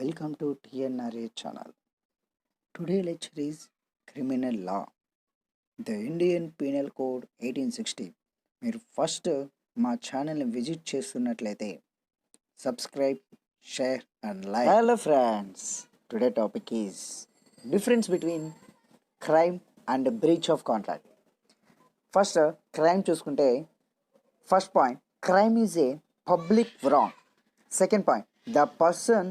Welcome to TNRA channel. Today lecture is Criminal Law. The Indian Penal Code 1860. మీరు first మా ఛానల్ని visit చేస్తున్నట్లయితే subscribe, share and like. Hello friends, today topic is difference between crime and breach of contract. First crime చూసుకుంటే first point, crime is a public wrong. Second point, the person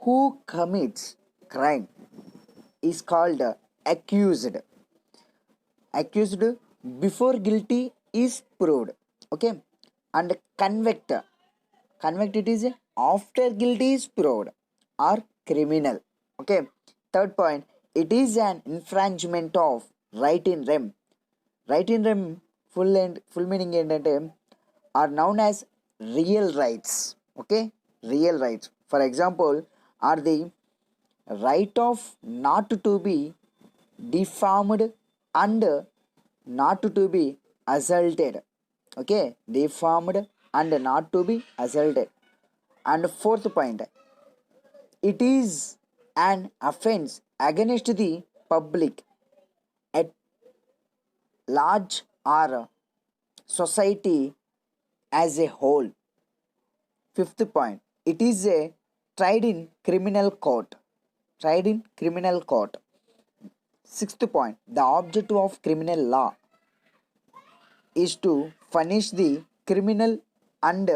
who commits crime is called accused. Accused before guilty is proved. Okay, and convict. Convict it is after guilty is proved or criminal. Okay. Third point, it is an infringement of right in rem. Right in rem full meaning ఏంటంటే are known as real rights. Okay, real rights, for example, are the right of not to be deformed and not to be assaulted. Okay, deformed and not to be assaulted. And fourth point, it is an offense against the public at large or society as a whole. Fifth point, it is a tried in criminal court. Tried in criminal court. Sixth point, the objective of criminal law is to punish the criminal and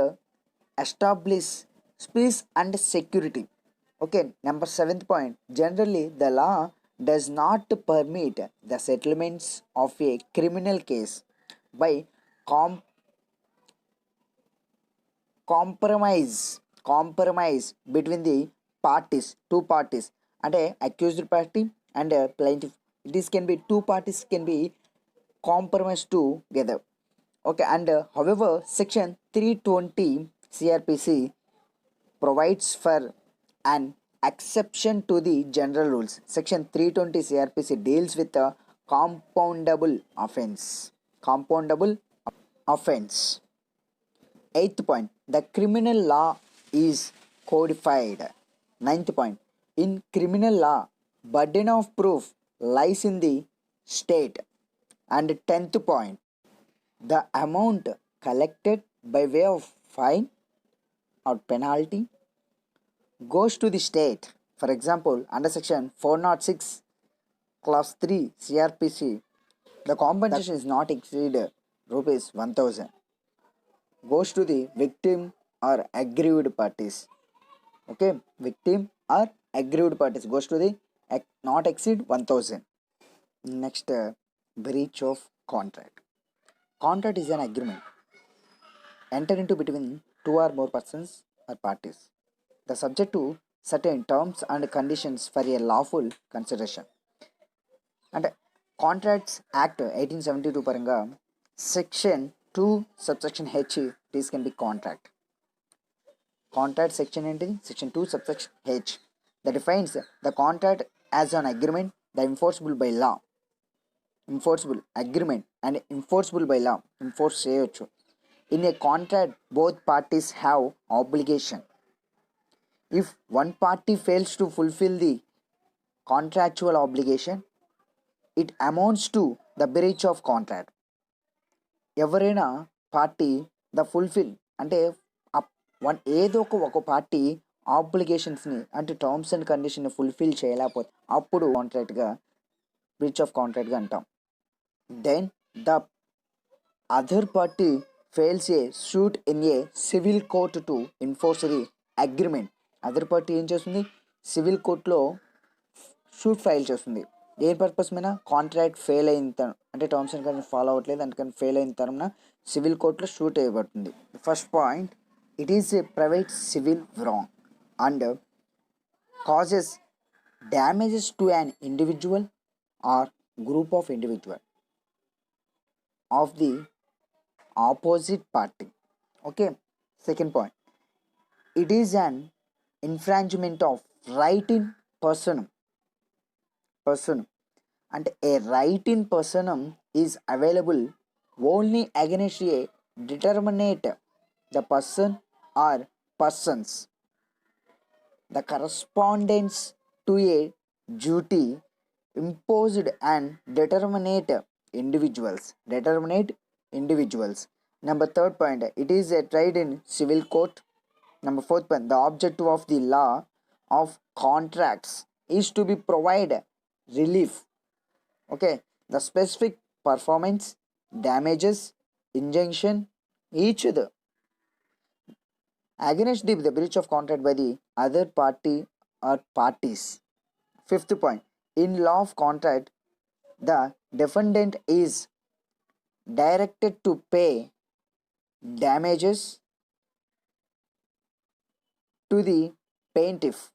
establish peace and security. Okay, number seventh point, generally the law does not permit the settlements of a criminal case by compromise between the parties, two parties, and accused party and plaintiff. This can be two parties can be compromised together. Okay, and however section 320 CRPC provides for an exception to the general rules. Section 320 CRPC deals with a compoundable offense. Compoundable offense. Eighth point, the criminal law is codified. Ninth point, in criminal law, burden of proof lies in the state. And tenth point, the amount collected by way of fine or penalty goes to the state. For example, under section 406 clause 3 CRPC, the compensation is not exceeded rupees 1000 goes to the victim or aggrieved parties. Okay, victim or aggrieved parties goes to the not exceed 1000. Next, breach of contract. Contract is an agreement entered into between two or more persons or parties, the subject to certain terms and conditions for a lawful consideration. And Contracts Act 1872 పరంగా section 2 subsection H, this can be contract. Contract section ఏంటిది? section 2 subsection H that defines the contract as an agreement the enforceable by law. Enforceable agreement and enforceable by law. Enforce చేయొచ్చు. In a contract, both parties have obligation. If one party fails to fulfill the contractual obligation, it amounts to the breach of contract. ఎవరైనా party the fulfil అంటే ఏదో ఒక party ఆబ్లిగేషన్స్ని అంటే terms and కండిషన్ని fulfil చేయలేకపోతే అప్పుడు కాంట్రాక్ట్గా breach of కాంట్రాక్ట్గా అంటాం. Then the other party fails a suit in a civil court to enforce the agreement. Other party ఏం చేస్తుంది? సివిల్ కోర్టులో సూట్ ఫైల్ చేస్తుంది. ఏ పర్పస్ మీద? కాంట్రాక్ట్ ఫెయిల్ అయిన అంటే టర్మ్స్ అండ్ కండిషన్ ఫాలో అవ్వట్లేదు అందుకని ఫెయిల్ అయిన తరుణ సివిల్ కోర్టులో షూట్ వేయబడుతుంది. First point, it is a private civil wrong and causes damages to an individual or group of individual of the opposite party. Okay, second point, it is an infringement of right in person and a right in personam is available only against a determinate the person or persons. the correspondence to a duty imposed and determinate individuals. Number third point, it is a tried in civil court. Number fourth point, the objective of the law of contracts is to be provide relief. Okay, the specific performance, damages, injunction, each other against the breach of contract by the other party or parties. Fifth point, in law of contract, the defendant is directed to pay damages to the plaintiff.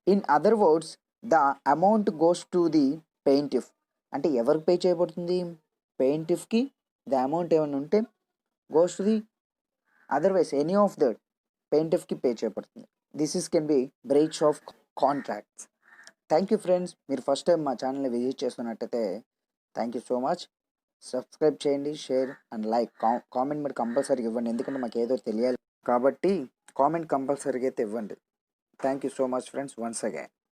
In other words, the amount goes to the plaintiff. అంటే ఎవరికి pay చేయబడుతుంది? పెయింటిఫ్కి. The amount ఏమైనా ఉంటే goes to the otherwise any of that పెయింటిఫ్కి pay చేయబడుతుంది. This is can be breach of contracts. Thank you friends. మీరు first time మా ఛానల్ని విజిట్ చేస్తున్నట్టయితే thank you so much. Subscribe చేయండి, షేర్ అండ్ లైక్. కామెంట్ మీరు కంపల్సరీగా ఇవ్వండి, ఎందుకంటే మాకు ఏదో తెలియాలి కాబట్టి కామెంట్ కంపల్సరీగా అయితే ఇవ్వండి. Thank you so much friends, once again.